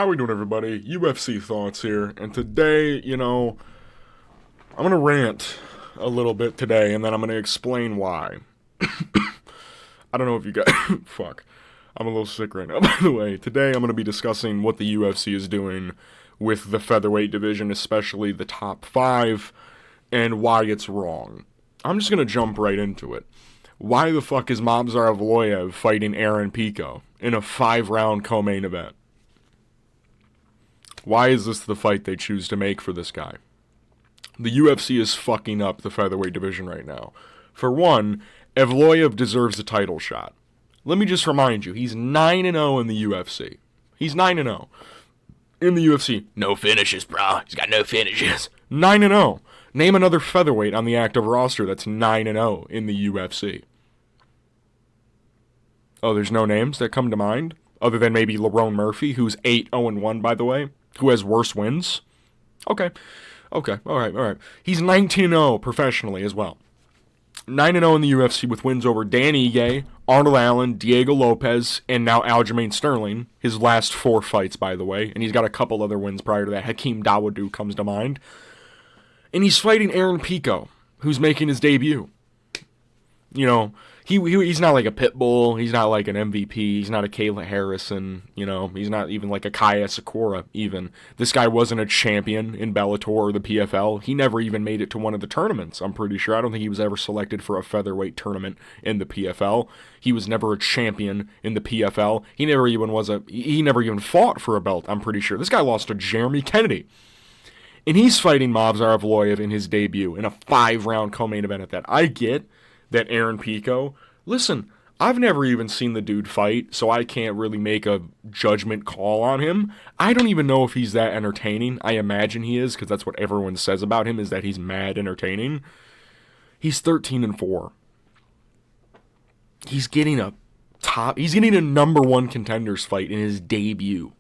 How we doing, everybody? UFC Thoughts here, and today, I'm gonna rant a little bit today, and then I'm gonna explain why. I don't know if you guys... Fuck. I'm a little sick right now, by the way. Today, I'm gonna be discussing what the UFC is doing with the featherweight division, especially the top 5, and why it's wrong. I'm just gonna jump right into it. Why the fuck is Movsar Evloev fighting Aaron Pico in a 5-round co-main event? Why is this the fight they choose to make for this guy? The UFC is fucking up the featherweight division right now. For one, Evloev deserves a title shot. Let me just remind you, he's 9-0 in the UFC. He's 9-0 in the UFC. No finishes, bro. He's got no finishes. 9-0. Name another featherweight on the active roster that's 9-0 in the UFC. Oh, there's no names that come to mind? Other than maybe Lerone Murphy, who's 8-0-1, by the way, who has worse wins? Okay, all right. He's 19-0 professionally as well. 9-0 in the UFC with wins over Dan Ige, Arnold Allen, Diego Lopez, and now Aljamain Sterling. His last 4 fights, by the way, and he's got a couple other wins prior to that. Hakeem Dawodu comes to mind. And he's fighting Aaron Pico, who's making his debut. He's not like a pit bull. He's not like an MVP. He's not a Kayla Harrison. He's not even like a Kaya Sakura even. This guy wasn't a champion in Bellator or the PFL. He never even made it to one of the tournaments, I'm pretty sure. I don't think he was ever selected for a featherweight tournament in the PFL. He was never a champion in the PFL. He never even fought for a belt, I'm pretty sure. This guy lost to Jeremy Kennedy. And he's fighting Movsar Evloev in his debut in a 5-round co-main event at that. I get that Aaron Pico, listen, I've never even seen the dude fight, so I can't really make a judgment call on him. I don't even know if he's that entertaining. I imagine he is, because that's what everyone says about him, is that he's mad entertaining. He's 13-4. He's getting a number 1 contenders fight in his debut.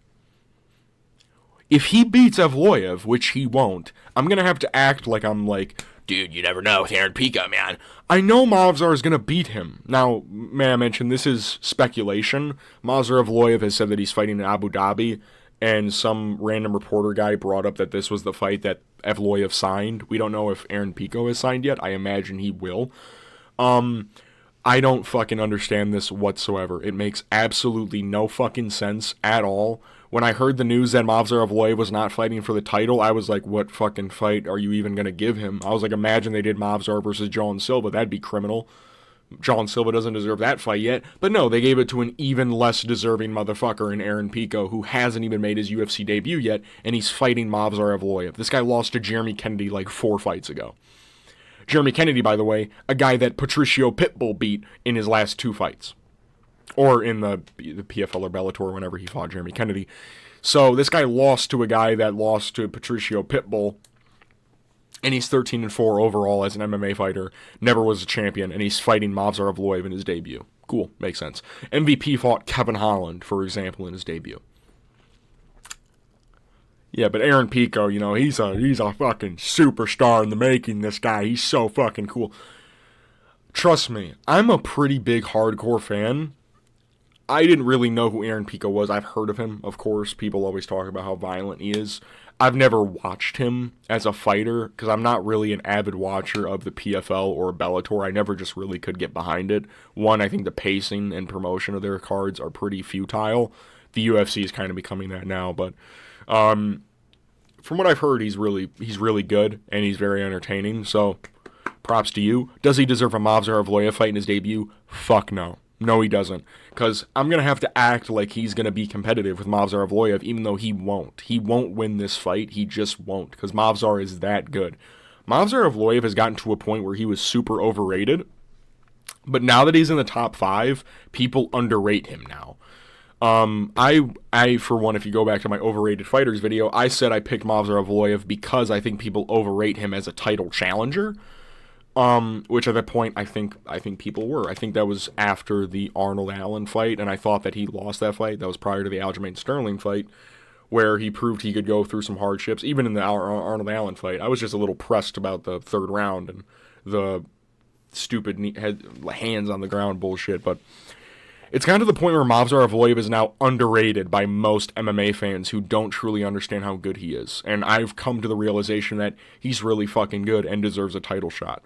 If he beats Evloev, which he won't, I'm going to have to act like I'm like, dude, you never know with Aaron Pico, man. I know Movsar is going to beat him. Now, may I mention, this is speculation. Movsar Evloev has said that he's fighting in Abu Dhabi, and some random reporter guy brought up that this was the fight that Evloev signed. We don't know if Aaron Pico has signed yet. I imagine he will. I don't fucking understand this whatsoever. It makes absolutely no fucking sense at all. When I heard the news that Movsar Evloev was not fighting for the title, I was like, what fucking fight are you even going to give him? I was like, imagine they did Movsar versus John Silva. That'd be criminal. John Silva doesn't deserve that fight yet. But no, they gave it to an even less deserving motherfucker in Aaron Pico, who hasn't even made his UFC debut yet, and he's fighting Movsar Evloev. This guy lost to Jeremy Kennedy like 4 fights ago. Jeremy Kennedy, by the way, a guy that Patricio Pitbull beat in his last 2 fights. Or in the PFL or Bellator whenever he fought Jeremy Kennedy. So this guy lost to a guy that lost to Patricio Pitbull. And he's 13-4 overall as an MMA fighter. Never was a champion. And he's fighting Movsar Evloev in his debut. Cool. Makes sense. MVP fought Kevin Holland, for example, in his debut. Yeah, but Aaron Pico, he's a fucking superstar in the making, this guy. He's so fucking cool. Trust me, I'm a pretty big hardcore fan. I didn't really know who Aaron Pico was. I've heard of him, of course. People always talk about how violent he is. I've never watched him as a fighter, because I'm not really an avid watcher of the PFL or Bellator. I never just really could get behind it. One, I think the pacing and promotion of their cards are pretty futile. The UFC is kind of becoming that now, but from what I've heard, he's really good, and he's very entertaining, so props to you. Does he deserve a Movsar Evloev fight in his debut? Fuck no. No, he doesn't. Because I'm going to have to act like he's going to be competitive with Movsar Evloev, even though he won't. He won't win this fight. He just won't. Because Movsar is that good. Movsar Evloev has gotten to a point where he was super overrated. But now that he's in the top 5, people underrate him now. I for one, if you go back to my overrated fighters video, I said I picked Movsar Evloev because I think people overrate him as a title challenger. Which at that point, I think people were. I think that was after the Arnold Allen fight, and I thought that he lost that fight. That was prior to the Aljamain Sterling fight, where he proved he could go through some hardships. Even in the Arnold Allen fight, I was just a little pressed about the 3rd round and the stupid hands on the ground bullshit. But It's kind of the point where Movsar Evloev is now underrated by most MMA fans who don't truly understand how good he is. And I've come to the realization that he's really fucking good and deserves a title shot.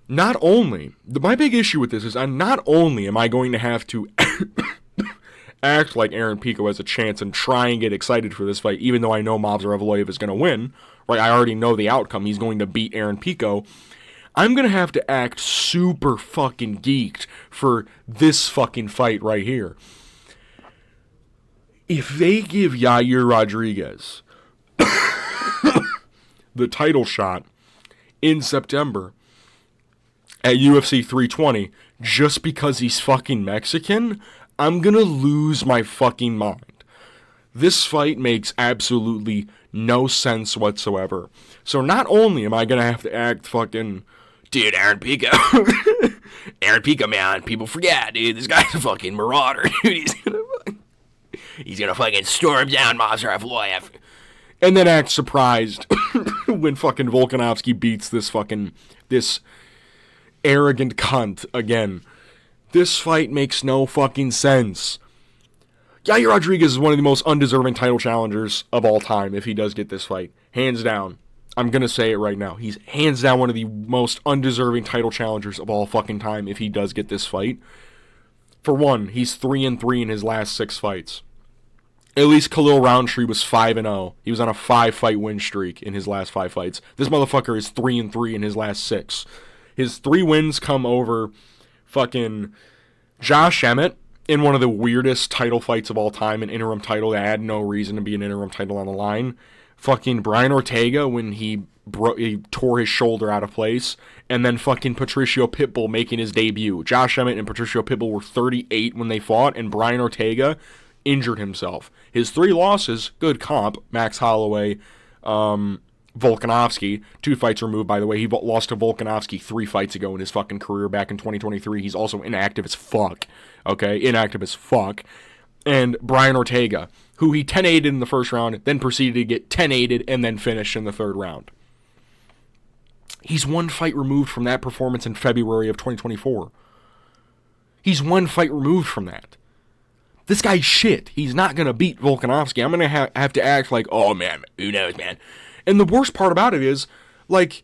Not only, my big issue with this is not only am I going to have to act like Aaron Pico has a chance and try and get excited for this fight, even though I know Movsar Evloev is going to win, right? I already know the outcome. He's going to beat Aaron Pico. I'm going to have to act super fucking geeked for this fucking fight right here. If they give Yair Rodriguez the title shot in September at UFC 320 just because he's fucking Mexican, I'm gonna lose my fucking mind. This fight makes absolutely no sense whatsoever. So not only am I gonna have to act fucking, dude, Aaron Pico. Aaron Pico, man, people forget, dude, this guy's a fucking marauder, dude. He's gonna fucking storm down Movsar Evloev. And then act surprised when fucking Volkanovski beats this arrogant cunt again. This fight makes no fucking sense. Yair Rodriguez is one of the most undeserving title challengers of all time if he does get this fight. Hands down. I'm going to say it right now. He's hands down one of the most undeserving title challengers of all fucking time if he does get this fight. For one, he's 3-3 in his last 6 fights. At least Khalil Roundtree was 5-0. He was on a 5-fight win streak in his last 5 fights. This motherfucker is 3-3 in his last 6. His 3 wins come over fucking Josh Emmett in one of the weirdest title fights of all time, an interim title that had no reason to be an interim title on the line. Fucking Brian Ortega when he tore his shoulder out of place. And then fucking Patricio Pitbull making his debut. Josh Emmett and Patricio Pitbull were 38 when they fought, and Brian Ortega injured himself. His 3 losses, good comp, Max Holloway, Volkanovski, 2 fights removed, by the way. He lost to Volkanovski 3 fights ago in his fucking career back in 2023. He's also inactive as fuck. Okay? Inactive as fuck. And Brian Ortega, who he 10-8'd in the first round, then proceeded to get 10-8'd and then finished in the 3rd round. He's 1 fight removed from that performance in February of 2024. He's 1 fight removed from that. This guy's shit. He's not going to beat Volkanovski. I'm going to have to act like, oh man, who knows, man. And the worst part about it is, like,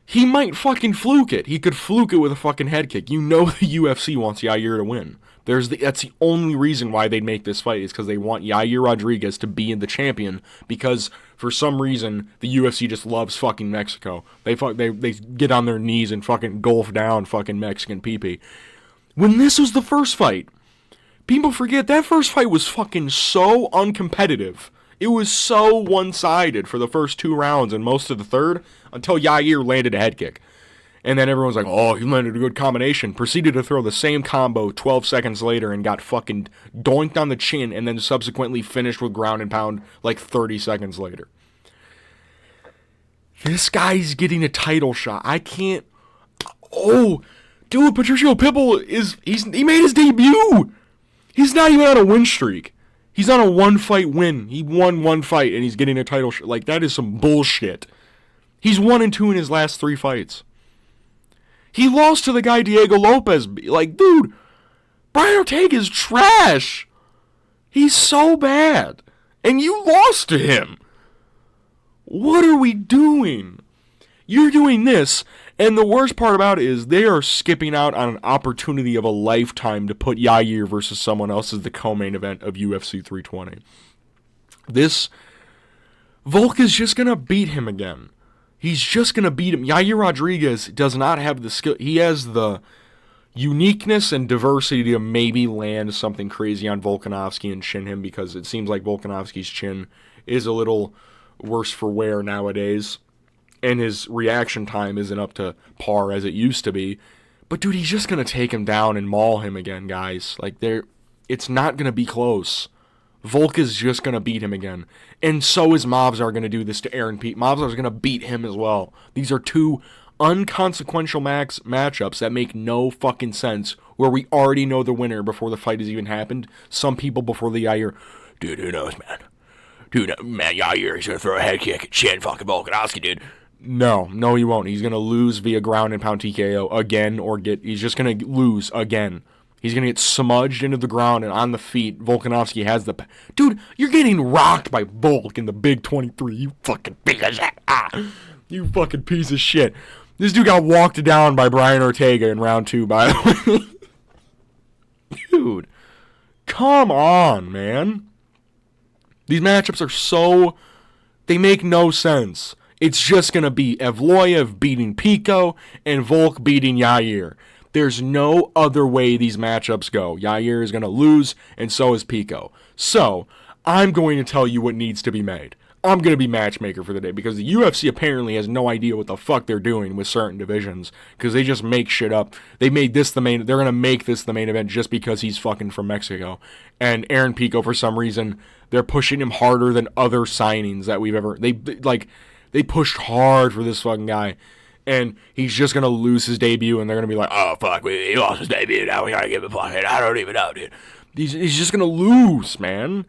he might fucking fluke it. He could fluke it with a fucking head kick. You know the UFC wants Yair to win. That's the only reason why they'd make this fight, is because they want Yair Rodriguez to be the champion, because for some reason the UFC just loves fucking Mexico. They get on their knees and fucking gulf down fucking Mexican pee-pee. When this was the first fight, people forget that first fight was fucking so uncompetitive. It was so one-sided for the first 2 rounds and most of the 3rd until Yair landed a head kick. And then everyone's like, oh, he landed a good combination. Proceeded to throw the same combo 12 seconds later and got fucking doinked on the chin and then subsequently finished with ground and pound like 30 seconds later. This guy's getting a title shot. I can't... Oh, dude, Patricio Pitbull he made his debut. He's not even on a win streak. He's on a 1-fight win. He won 1 fight, and he's getting a title shot. Like, that is some bullshit. He's 1-2 in his last 3 fights. He lost to the guy Diego Lopez. Like, dude, Brian Ortega's trash. He's so bad. And you lost to him. What are we doing? You're doing this, and the worst part about it is they are skipping out on an opportunity of a lifetime to put Yair versus someone else as the co-main event of UFC 320. Volk is just going to beat him again. He's just going to beat him. Yair Rodriguez does not have the skill. He has the uniqueness and diversity to maybe land something crazy on Volkanovski and chin him, because it seems like Volkanovski's chin is a little worse for wear nowadays, and his reaction time isn't up to par as it used to be. But dude, he's just going to take him down and maul him again, guys. Like, it's not going to be close. Volk is just going to beat him again. And so is Movsar going to do this to Aaron Pico. Movsar is going to beat him as well. These are 2 unconsequential matchups that make no fucking sense, where we already know the winner before the fight has even happened. Some people before the Yair, dude, who knows, man? Dude, man, Yair, he's going to throw a head kick and chin fucking Volkanovski, dude. No, he won't. He's going to lose via ground and pound TKO again, he's just going to lose again. He's going to get smudged into the ground and on the feet. Volkanovski has the... Dude, you're getting rocked by Volk in the Big 23. You fucking piece of shit. You fucking piece of shit. This dude got walked down by Brian Ortega in round 2, by the way. Dude, come on, man. These matchups are so... They make no sense. It's just going to be Evloev beating Pico and Volk beating Yair. There's no other way these matchups go. Yair is going to lose, and so is Pico. So, I'm going to tell you what needs to be made. I'm going to be matchmaker for the day, because the UFC apparently has no idea what the fuck they're doing with certain divisions, because they just make shit up. They made this the main... They're going to make this the main event just because he's fucking from Mexico. And Aaron Pico, for some reason, they're pushing him harder than other signings that we've ever... They pushed hard for this fucking guy. And he's just going to lose his debut, and they're going to be like, oh, fuck, he lost his debut, now we got to give him a fucking, I don't even know, dude. He's just going to lose, man.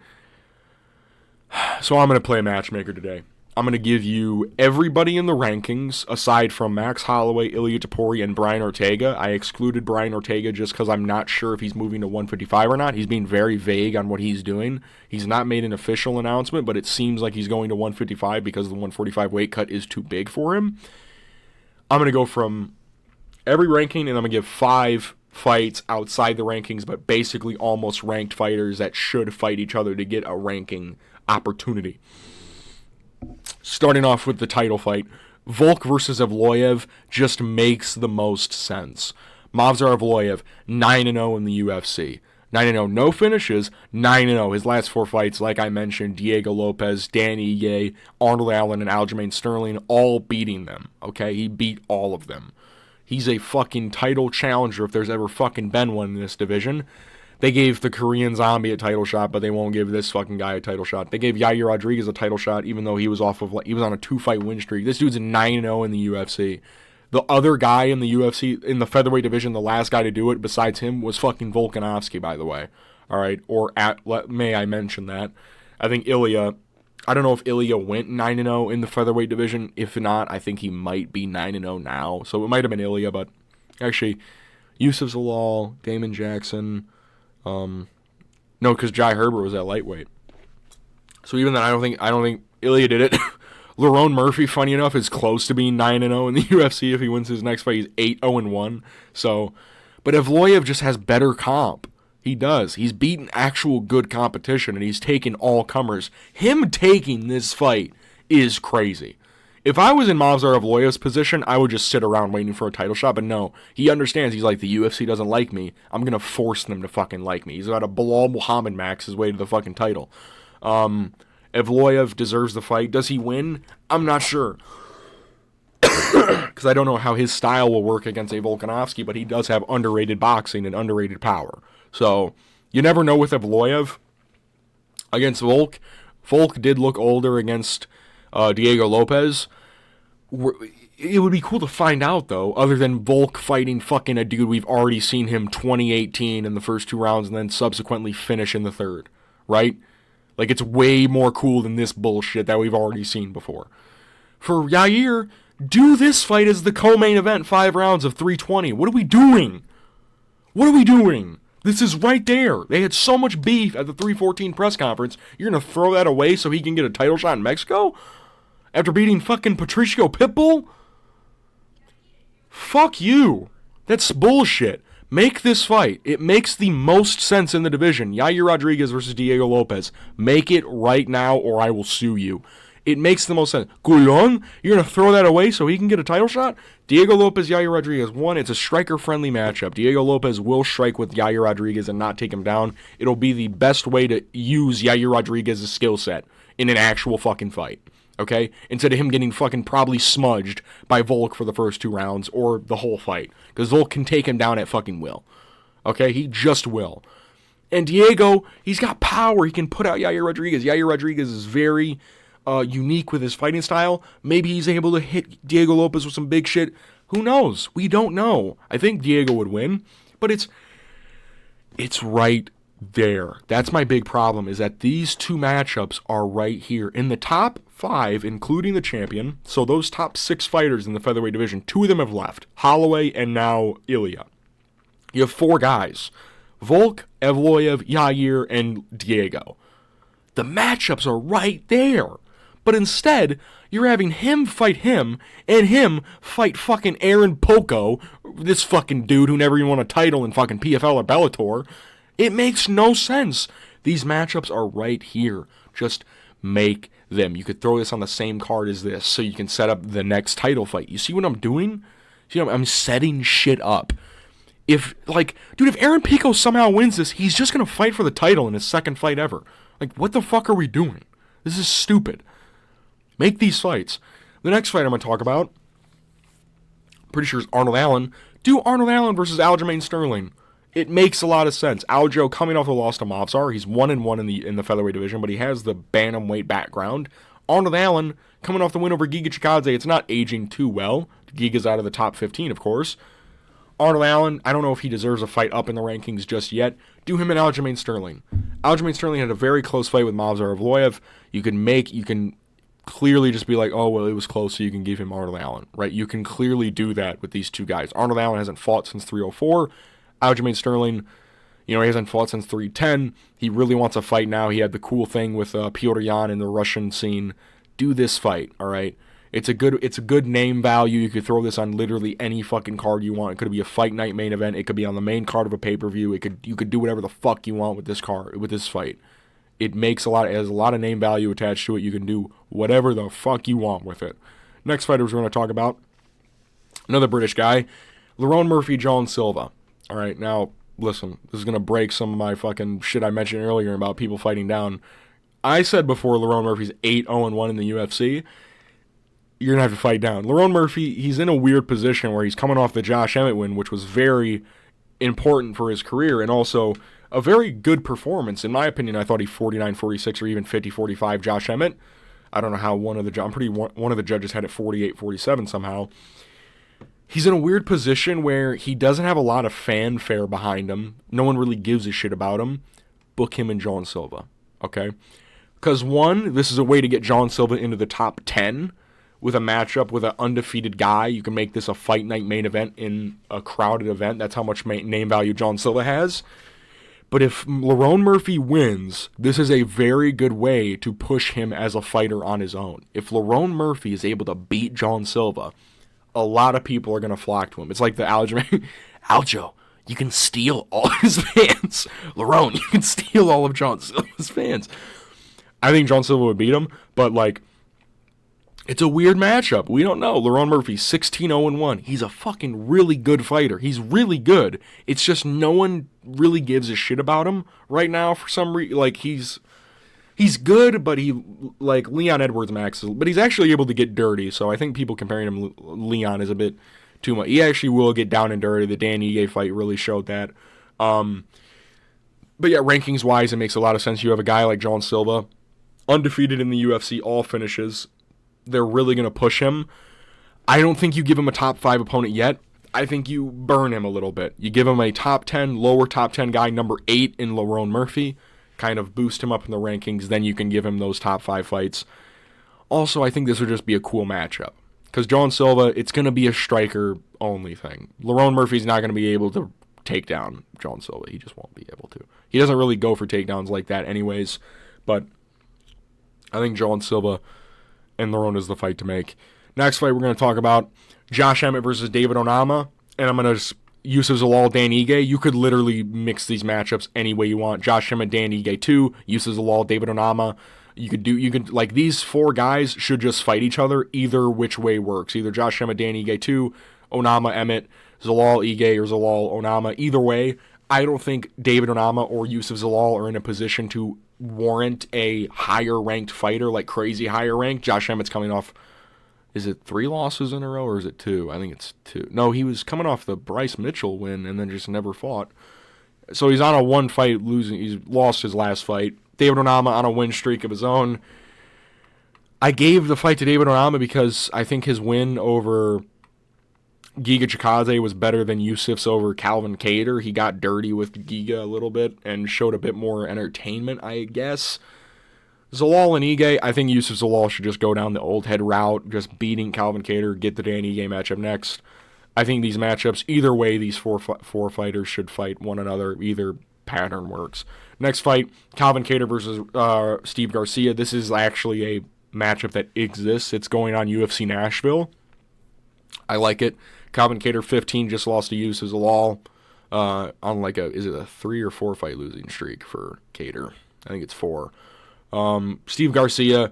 So I'm going to play matchmaker today. I'm going to give you everybody in the rankings, aside from Max Holloway, Ilia Topuria, and Brian Ortega. I excluded Brian Ortega just because I'm not sure if he's moving to 155 or not. He's being very vague on what he's doing. He's not made an official announcement, but it seems like he's going to 155 because the 145 weight cut is too big for him. I'm going to go from every ranking, and I'm going to give 5 fights outside the rankings, but basically almost ranked fighters that should fight each other to get a ranking opportunity. Starting off with the title fight, Volk versus Evloev just makes the most sense. Movsar Evloev, 9-0 in the UFC. 9-0, no finishes, 9-0. His last 4 fights, like I mentioned, Diego Lopez, Danny Ye, Arnold Allen, and Aljamain Sterling, all beating them, okay? He beat all of them. He's a fucking title challenger if there's ever fucking been one in this division. They gave the Korean Zombie a title shot, but they won't give this fucking guy a title shot. They gave Yair Rodriguez a title shot, even though he was on a 2-fight win streak. This dude's 9-0 in the UFC. The other guy in the UFC, in the featherweight division, the last guy to do it besides him was fucking Volkanovski, by the way. All right, may I mention that? I think Ilia, I don't know if Ilia went 9-0 in the featherweight division. If not, I think he might be 9-0 now. So it might have been Ilia, but actually, Yusuf Zalal, Damon Jackson, no, because Jai Herbert was at lightweight. So even then, I don't think Ilia did it. Lerone Murphy, funny enough, is close to being 9-0 in the UFC. If he wins his next fight, he's 8-0-1. So, but Evloev just has better comp. He does. He's beaten actual good competition, and he's taken all comers. Him taking this fight is crazy. If I was in Movsar Evloev's position, I would just sit around waiting for a title shot. But no, he understands. He's like, the UFC doesn't like me. I'm going to force them to fucking like me. He's about to Bilal Muhammad max his way to the fucking title. Evloev deserves the fight. Does he win? I'm not sure. Because I don't know how his style will work against a Volkanovski, but he does have underrated boxing and underrated power. So, you never know with Evloev. Against Volk, Volk did look older against Diego Lopez. It would be cool to find out, though, other than Volk fighting fucking a dude we've already seen him 2018 in the first 2 rounds and then subsequently finish in the 3rd, right? Like, it's way more cool than this bullshit that we've already seen before. For Yair, do this fight as the co-main event, 5 rounds of 320. What are we doing? What are we doing? This is right there. They had so much beef at the 314 press conference. You're going to throw that away so he can get a title shot in Mexico? After beating fucking Patricio Pitbull? Fuck you. That's bullshit. Make this fight. It makes the most sense in the division. Yair Rodriguez versus Diego Lopez. Make it right now or I will sue you. It makes the most sense. Gouillon, you're going to throw that away so he can get a title shot? Diego Lopez, Yair Rodriguez. 1, it's a striker-friendly matchup. Diego Lopez will strike with Yair Rodriguez and not take him down. It'll be the best way to use Yair Rodriguez's skill set in an actual fucking fight. Okay? Instead of him getting fucking probably smudged by Volk for the first 2 rounds or the whole fight. Because Volk can take him down at fucking will. Okay? He just will. And Diego, he's got power. He can put out Yair Rodriguez. Yair Rodriguez is very unique with his fighting style. Maybe he's able to hit Diego Lopez with some big shit. Who knows? We don't know. I think Diego would win. But it's right there. That's my big problem, is that these 2 matchups are right here. In the top 5, including the champion, so those top 6 fighters in the featherweight division, 2 of them have left. Holloway and now Ilia. You have 4 guys. Volk, Evloev, Yair, and Diego. The matchups are right there. But instead, you're having him fight him, and him fight fucking Aaron Pico, this fucking dude who never even won a title in fucking PFL or Bellator. It makes no sense. These matchups are right here. Just make them. You could throw this on the same card as this, so you can set up the next title fight. You see what I'm doing? I'm setting shit up. If Aaron Pico somehow wins this, he's just going to fight for the title in his second fight ever. Like, what the fuck are we doing? This is stupid. Make these fights. The next fight I'm going to talk about, pretty sure is Arnold Allen. Do Arnold Allen versus Aljamain Sterling. It makes a lot of sense. Aljo coming off a loss to Movsar. He's 1-1 in the featherweight division, but he has the bantamweight background. Arnold Allen coming off the win over Giga Chikadze. It's not aging too well. Giga's out of the top 15, of course. Arnold Allen, I don't know if he deserves a fight up in the rankings just yet. Do him and Aljamain Sterling. Aljamain Sterling had a very close fight with Movsar Evloev. You can clearly just be like, oh, well, it was close, so you can give him Arnold Allen, right? You can clearly do that with these two guys. Arnold Allen hasn't fought since 304. Aljamain Sterling, he hasn't fought since 310. He really wants a fight now. He had the cool thing with Piotr Yan in the Russian scene. Do this fight, all right? It's a good name value. You could throw this on literally any fucking card you want. It could be a fight night main event. It could be on the main card of a pay-per-view. You could do whatever the fuck you want with this fight. It has a lot of name value attached to it. You can do whatever the fuck you want with it. Next fighter we're going to talk about, another British guy, Lerone Murphy, John Silva. All right, now listen, this is going to break some of my fucking shit I mentioned earlier about people fighting down. I said before Lerone Murphy's 8-0-1 in the UFC. You're going to have to fight down. Lerone Murphy, he's in a weird position where he's coming off the Josh Emmett win, which was very important for his career, and also a very good performance. In my opinion, I thought he 49-46 or even 50-45 Josh Emmett. I don't know how one of the judges had it 48-47 somehow. He's in a weird position where he doesn't have a lot of fanfare behind him. No one really gives a shit about him. Book him and John Silva, okay? Because one, this is a way to get John Silva into the top 10 with a matchup with an undefeated guy. You can make this a fight night main event in a crowded event. That's how much name value John Silva has. But if Lerone Murphy wins, this is a very good way to push him as a fighter on his own. If Lerone Murphy is able to beat John Silva, a lot of people are going to flock to him. It's like the Aljo, you can steal all his fans. Lerone, you can steal all of John Silva's fans. I think John Silva would beat him, but it's a weird matchup. We don't know. Lerone Murphy, 16-0-1. He's a fucking really good fighter. He's really good. It's just no one really gives a shit about him right now for some reason. He's good, but he, Leon Edwards Max, but he's actually able to get dirty, so I think people comparing him to Leon is a bit too much. He actually will get down and dirty. The Dan Ige fight really showed that. But yeah, rankings-wise, it makes a lot of sense. You have a guy like John Silva, undefeated in the UFC, all finishes. They're really going to push him. I don't think you give him a top 5 opponent yet. I think you burn him a little bit. You give him a top 10, lower top 10 guy, number 8 in Lerone Murphy, kind of boost him up in the rankings, then you can give him those top 5 fights. Also, I think this would just be a cool matchup. Because John Silva, it's going to be a striker-only thing. Lerone Murphy's not going to be able to take down John Silva. He just won't be able to. He doesn't really go for takedowns like that anyways. But I think John Silva and Lerone is the fight to make. Next fight we're going to talk about Josh Emmett versus David Onama, and I'm going to Yusuf Zalal, Dan Ige. You could literally mix these matchups any way you want. Josh Emmett, Dan Ige 2, Yusuf Zalal, David Onama. These 4 guys should just fight each other. Either which way works. Either Josh Emmett, Dan Ige 2, Onama, Emmett, Zalal, Ige, or Zalal, Onama. Either way, I don't think David Onama or Yusuf Zalal are in a position to warrant a higher-ranked fighter, like crazy higher-ranked. Josh Emmett's coming off, is it 3 losses in a row, or is it 2? I think it's 2. No, he was coming off the Bryce Mitchell win and then just never fought. So he's on a 1-fight losing. He's lost his last fight. David Onama on a win streak of his own. I gave the fight to David Onama because I think his win over Giga Chikadze was better than Yusuf's over Calvin Kattar. He got dirty with Giga a little bit and showed a bit more entertainment, I guess. Zalal and Ige, I think Yusuf Zalal should just go down the old head route, just beating Calvin Kattar, get the Dan Ige matchup next. I think these matchups, either way, these four fighters should fight one another, either pattern works. Next fight, Calvin Kattar versus Steve Garcia. This is actually a matchup that exists. It's going on UFC Nashville. I like it. Calvin Kattar, 15, just lost to Yusuf Zalal on like is it a 3 or 4 fight losing streak for Kattar? I think it's 4. Steve Garcia,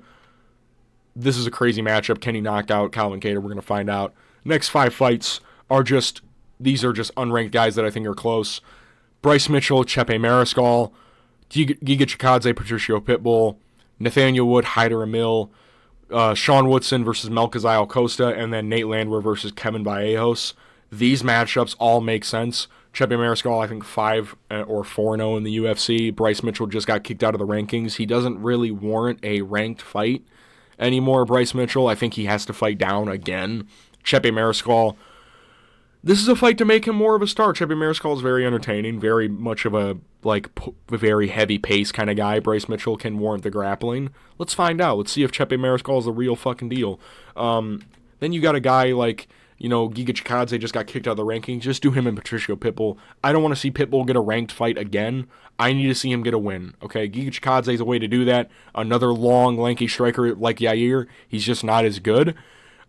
this is a crazy matchup. Can he knock out Calvin Kattar? We're going to find out. Next 5 fights are just unranked guys that I think are close. Bryce Mitchell, Chepe Mariscal, Giga Chikadze, Patricio Pitbull, Nathaniel Wood, Hyder Emil, Sean Woodson versus Melchizedek Costa, and then Nate Landwehr versus Kevin Vallejos. These matchups all make sense. Chepe Mariscal, I think 5 or 4-0 in the UFC. Bryce Mitchell just got kicked out of the rankings. He doesn't really warrant a ranked fight anymore, Bryce Mitchell. I think he has to fight down again. Chepe Mariscal, this is a fight to make him more of a star. Chepe Mariscal is very entertaining, very much of a very heavy pace kind of guy. Bryce Mitchell can warrant the grappling. Let's find out. Let's see if Chepe Mariscal is the real fucking deal. Then you got a guy like, Giga Chikadze just got kicked out of the rankings. Just do him and Patricio Pitbull. I don't want to see Pitbull get a ranked fight again. I need to see him get a win. Okay, Giga Chikadze is a way to do that. Another long, lanky striker like Yair. He's just not as good.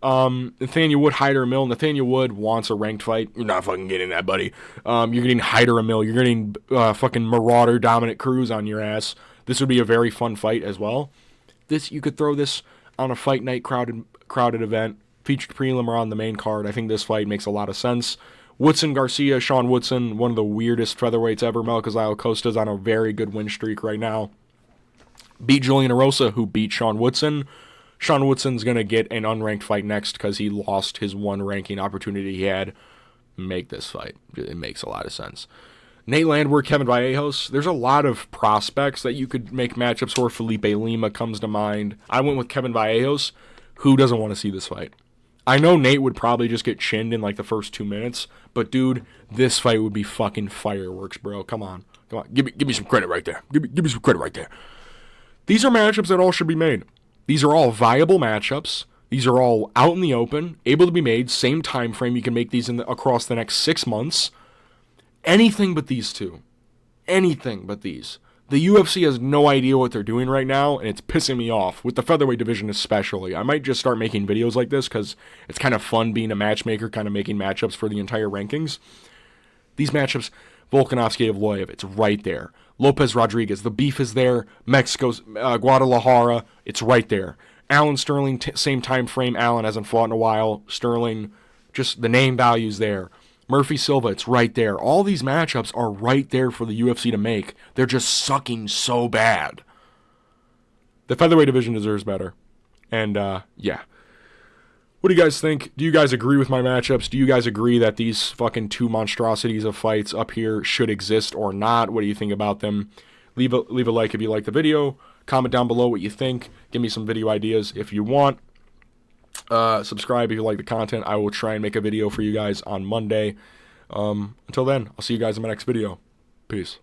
Nathaniel Wood, Hyder Emil. Nathaniel Wood wants a ranked fight. You're not fucking getting that, buddy. You're getting Hyder Emil. You're getting fucking Marauder Dominic Cruz on your ass. This would be a very fun fight as well. You could throw this on a fight night crowded event. Featured prelim or on the main card. I think this fight makes a lot of sense. Woodson Garcia, Sean Woodson, one of the weirdest featherweights ever. Melchizedek Costa's on a very good win streak right now. Beat Julian Erosa, who beat Sean Woodson. Sean Woodson's going to get an unranked fight next because he lost his one ranking opportunity he had. Make this fight. It makes a lot of sense. Nate Landwehr, Kevin Vallejos. There's a lot of prospects that you could make matchups for. Felipe Lima comes to mind. I went with Kevin Vallejos. Who doesn't want to see this fight? I know Nate would probably just get chinned in like the first 2 minutes, but dude, this fight would be fucking fireworks, bro. Come on. Give me some credit right there. Give me some credit right there. These are matchups that all should be made. These are all viable matchups. These are all out in the open, able to be made, same time frame. You can make these across the next 6 months. Anything but these two. Anything but these. The UFC has no idea what they're doing right now, and it's pissing me off, with the featherweight division especially. I might just start making videos like this because it's kind of fun being a matchmaker, kind of making matchups for the entire rankings. These matchups, Volkanovski Evloev, it's right there. Lopez Rodriguez, the beef is there. Mexico's Guadalajara, it's right there. Allen Sterling, same time frame. Allen hasn't fought in a while. Sterling, just the name value's there. Murphy Silva, it's right there. All these matchups are right there for the UFC to make. They're just sucking so bad. The featherweight division deserves better. And, yeah. What do you guys think? Do you guys agree with my matchups? Do you guys agree that these fucking 2 monstrosities of fights up here should exist or not? What do you think about them? Leave a like if you like the video. Comment down below what you think. Give me some video ideas if you want. Subscribe if you like the content. I will try and make a video for you guys on Monday. Until then, I'll see you guys in my next video. Peace.